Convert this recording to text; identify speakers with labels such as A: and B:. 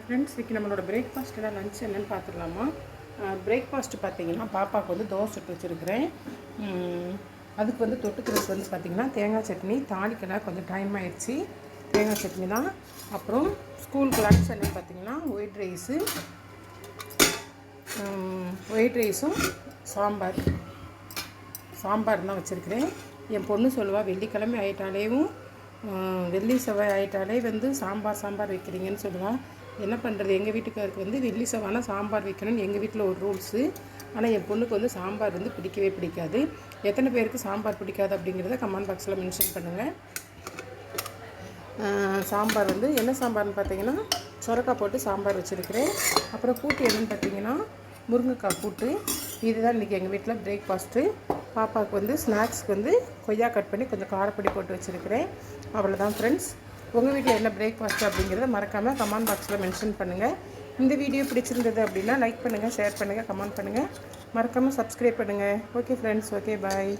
A: Friends இன்றைக்கி நம்மளோட பிரேக்ஃபாஸ்ட்டில் lunch என்னென்னு பார்த்துடலாமா. பிரேக்ஃபாஸ்ட்டு பார்த்திங்கன்னா பாப்பாவுக்கு வந்து தோசை சுட்டு வச்சுருக்கிறேன். அதுக்கு வந்து தொட்டுக்கிறதுக்கு வந்து பார்த்திங்கன்னா தேங்காய் சட்னி. தாளிக்கெல்லாம் கொஞ்சம் டைம் ஆகிடுச்சி. தேங்காய் சட்னி தான். அப்புறம் ஸ்கூலுக்கு லஞ்ச் என்னென்னு பார்த்திங்கன்னா ஒயிட் ரைஸும் சாம்பார் தான் வச்சுருக்கிறேன். என் பொண்ணு சொல்லுவாள் வெள்ளிக்கிழமை ஆகிட்டாலேவும் வெள்ளி செவ்வாய் ஆகிட்டாலே வந்து சாம்பார் வைக்கிறீங்கன்னு சொல்லுவாள். என்ன பண்ணுறது, எங்கள் வீட்டுக்காருக்கு வந்து வெள்ளி செவ்வாய்னா சாம்பார் வைக்கணும்னு எங்கள் வீட்டில் ஒரு ரூல்ஸு. ஆனால் என் பொண்ணுக்கு வந்து சாம்பார் வந்து பிடிக்கவே பிடிக்காது. எத்தனை பேருக்கு சாம்பார் பிடிக்காது அப்படிங்கிறத கமெண்ட் பாக்ஸில் மென்ஷன் பண்ணுங்கள். சாம்பார் வந்து என்ன சாம்பார்னு பார்த்தீங்கன்னா சொரக்காய் போட்டு சாம்பார் வச்சுருக்கிறேன். அப்புறம் கூட்டு என்னென்னு பார்த்தீங்கன்னா முருங்கைக்காய் கூட்டு. இதுதான் இன்றைக்கி எங்கள் வீட்டில் பிரேக்ஃபாஸ்ட்டு. பாப்பாவுக்கு வந்து ஸ்நாக்ஸ்க்கு வந்து கொய்யா கட் பண்ணி கொஞ்சம் காரப்பொடி போட்டு வச்சுருக்கிறேன். அவ்வளோதான் ஃப்ரெண்ட்ஸ். உங்கள் வீட்டில் என்ன பிரேக்ஃபாஸ்ட்டு அப்படிங்கிறத மறக்காமல் கமெண்ட் பாக்ஸில் மென்ஷன் பண்ணுங்கள். இந்த வீடியோ பிடிச்சிருந்தது அப்படின்னா லைக் பண்ணுங்கள், ஷேர் பண்ணுங்கள், கமெண்ட் பண்ணுங்கள். மறக்காமல் சப்ஸ்கிரைப் பண்ணுங்கள். Okay friends, okay bye.